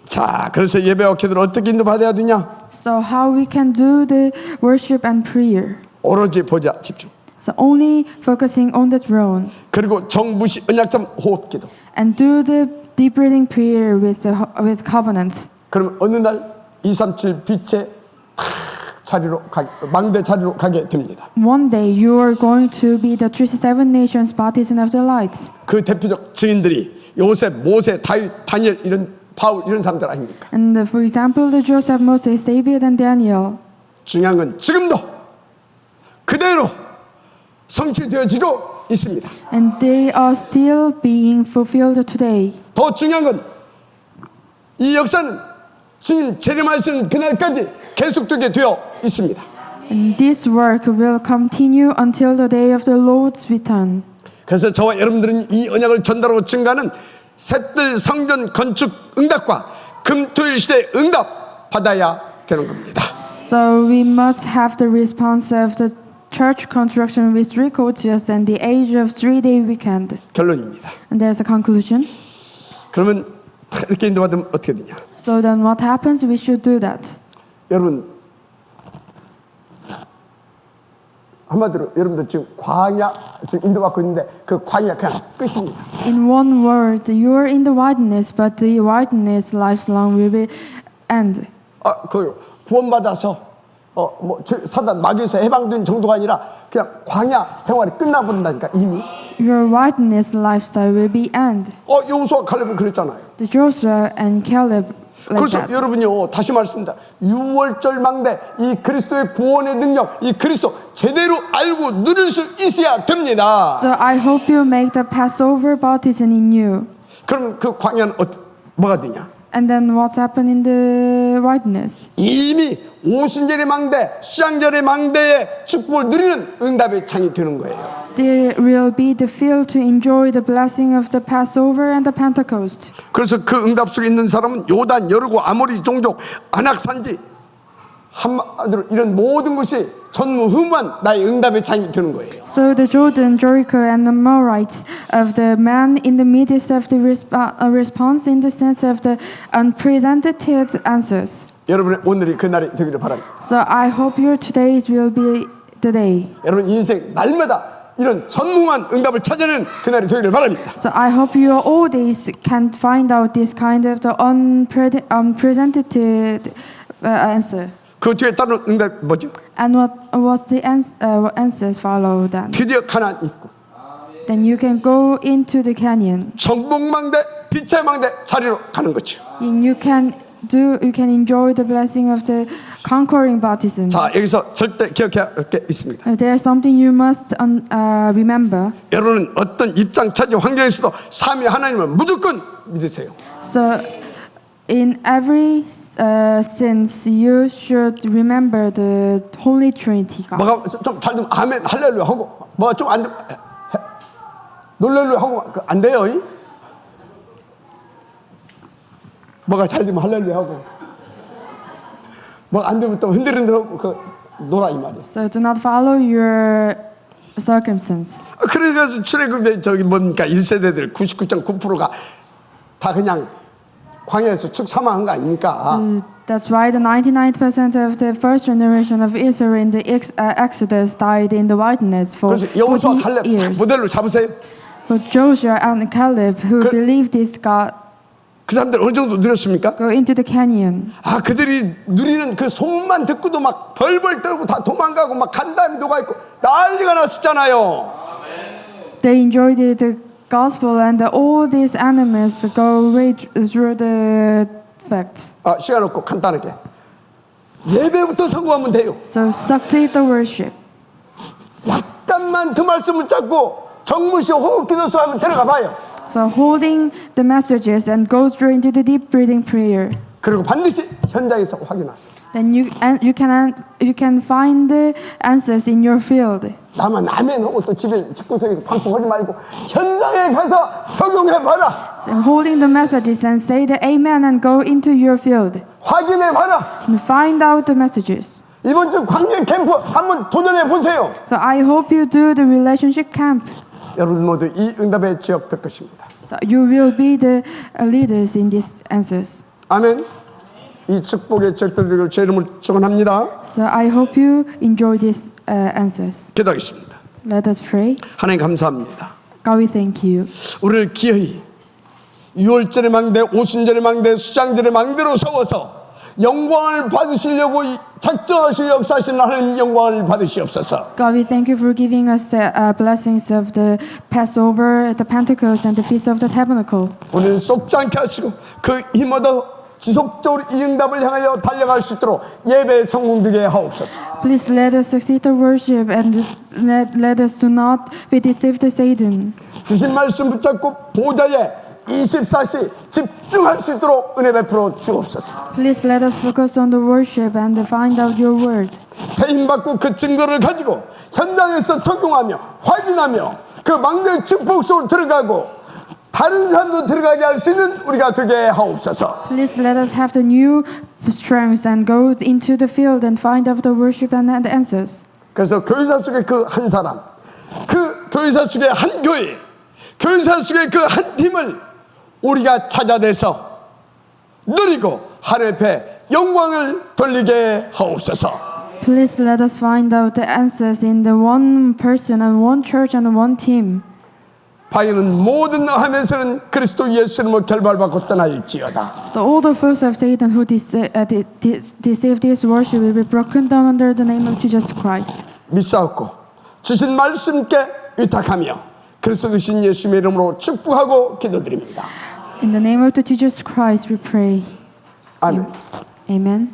자, 그래서 예배와 기도를 어떻게 인도받아야 되냐? So how we can do the worship and prayer? 오로지 보자 집중. So only focusing on the throne 그리고 정무시 언약점 호흡기도. and do the deep breathing prayer with covenant. 그러면 어느 날 237 빛의 망대 자리로 가게 됩니다. One day you are going to be the 37 nations partisan of the light. 그 대표적 증인들이 요셉, 모세, 다윗, 다니엘 이런 바울 이런 사람들 아닙니까? And for example, the Joseph, Moses, David, and Daniel. 중요한 건 지금도 그대로 성취되어지고 있습니다. And they are still being fulfilled today. 더 중요한 건 이 역사는 주님 재림하시는 그날까지 계속되게 되어 있습니다. And this work will continue until the day of the Lord's return. 그래서 저와 여러분들은 이 언약을 전달하고 증가하는 셋들 성전 건축 응답과 금토일 시대 응답 받아야 되는 겁니다. So we must have the response of the church construction with 3 coaches and the age of 3-day weekend. 결론입니다. And there's a conclusion. 그러면 이렇게 인도받으면 어떻게 되냐? So then what happens? We should do that. 여러분 한마디로 여러분들 지금 광야 지금 인도받고 있는데 그 광야 그냥 끝입니다. In one word, you are in the wilderness, but the wilderness lifelong will be end. 그 구원받아서 뭐 사단 마귀에서 해방된 정도가 아니라 그냥 광야 생활이 끝나버린다니까 이미. Your wilderness lifestyle will be end. 여호수아 칼렙은 그랬잖아요. The Joshua and Caleb like 그래서 that. 여러분요 다시 말씀드립니다. 6월절 망대 이 그리스도의 구원의 능력 이 그리스도 제대로 알고 누릴 수 있어야 됩니다. So I hope you make the Passover baptism in you. 그러면 그 광야는 뭐가 되냐? And then what's happened in the wilderness? 이미 오순절의 망대, 수장절의 망대의 축복을 누리는 응답의 창이 되는 거예요. There will be the field to enjoy the blessing of the Passover and the Pentecost. 그래서 그 응답 속에 있는 사람은 요단, 여리고, 아모리 종족, 안악산지 한마디로 이런 모든 것이 전무후무한 나의 응답의 창이 되는 거예요. So the Jordan, Jericho, and the Amorites of the man in the midst of the response in the sense of the unprecedented answers. 여러분의 오늘이 그 날이 되기를 바랍니다. So I hope your todays will be the day. 여러분 인생 날마다 이런 전무한 응답을 찾아내는 그날이 되기를 바랍니다. So I hope your all days can find out this kind of the unprecedented answer. 그 뒤에 따른 응답 뭐죠? And what's the answers follow then? 드디어 가나안 입구. Then you can go into the canyon. 정복망대, 빛의 망대 자리로 가는 거죠. And you can enjoy the blessing of the conquering baptism. 자 여기서 절대 기억해야 할 게 있습니다. There's something you must remember. 여러분은 어떤 입장 차지 환경에서도 삼위 하나님을 무조건 믿으세요. So in every sense, you should remember the Holy Trinity God. 뭐가 좀 잘 되면 아멘 할렐루야 하고 뭐가 좀 안 되면 놀렐루야 하고 안 돼요. 뭐가 잘 되면 할렐루야 하고 뭐가 안 되면 또 흔들흔들하고 그 놀아 이 말이에요. So do not follow your circumstance. 그래서 출애굽의 저기 뭡니까 1세대들 99.9%가 다 그냥 광야에서 축 사망한 거 아닙니까? That's why the 99% of the first generation of Israel in the Exodus died in the wilderness for 그래서 여호수아 40 칼렙 years. 모델로 잡으세요. But Joshua and Caleb, who believed this God, 그 사람들 어느 정도 누렸습니까? go into the canyon. 그들이 누리는 그 소문만 듣고도 막 벌벌 떨고 다 도망가고 막 간담이 녹아 있고 난리가 났었잖아요. They enjoyed the gospel, and all these animals go away through the facts. 시간 없고 간단하게 예배부터 성공하면 돼요. So succeed the worship. 약간만 그 말씀을 잡고 정문시 호흡기도수 하면 들어가 봐요. So holding the messages and go through into the deep breathing prayer. 그리고 반드시 현장에서 확인하세요. Then you can find the answers in your field. 나만 아멘 하고 또 집에 집구석에서 방송하지 말고 현장에 가서 적용해 봐라. So holding the messages and say the amen and go into your field. 확인해 봐라. And find out the messages. 이번 주 광야 캠프 한번 도전해 보세요. So I hope you do the relationship camp. 여러분 모두 이 응답의 지역 될 것입니다. So you will be the leaders in these answers. 아멘. 이 축복의 지역들 제 이름으로 축원합니다. So I hope you enjoy these answers. 기도하겠습니다. Let us pray. 하나님 감사합니다. God, we thank you. 우리를 기어이 유월절의 망대, 오순절의 망대, 수장절의 망대로 세워서 영광을 받으시려고 작정하시고 역사하시는 하나님 영광을 받으시옵소서. God, we thank you for giving us the blessings of the Passover, the Pentecost, and the Feast of the Tabernacle. 우리는 썩지 않게 하시고 그 힘 얻어 지속적으로 이 응답을 향하여 달려갈 수 있도록 예배에 성공되게 하옵소서. Please let us succeed the worship and let us do not be deceived to Satan. 주신 말씀 붙잡고 보좌에 24시 집중할 수 있도록 은혜 베풀어 주옵소서. Please let us focus on the worship and find out your word. 새 힘 받고 그 증거를 가지고 현장에서 적용하며 확인하며 그 망대의 축복 속으로 들어가고 다른 사람도 들어가게 할 수 있는 우리가 되게 하옵소서. Please let us have the new strength and go into the field and find out the worship and the answers. 그래서 교회사 속의 그 한 사람, 그 교회사 속의 한 교회, 교회사 속의 그 한 팀을 우리가 찾아내서 누리고 하나님 앞에 영광을 돌리게 하옵소서. Please let us find out the answers in the one person and one church and one team. 바위는 모든 함에서는 그리스도 예수님을 결발받고 떠날지어다. All the foes of Satan who deceive this worship will be broken down under the name of Jesus Christ. 믿사옵고 주신 말씀께 위탁하며 그리스도 되신 예수님의 이름으로 축복하고 기도드립니다. In the name of the Jesus Christ we pray. 아멘. Amen.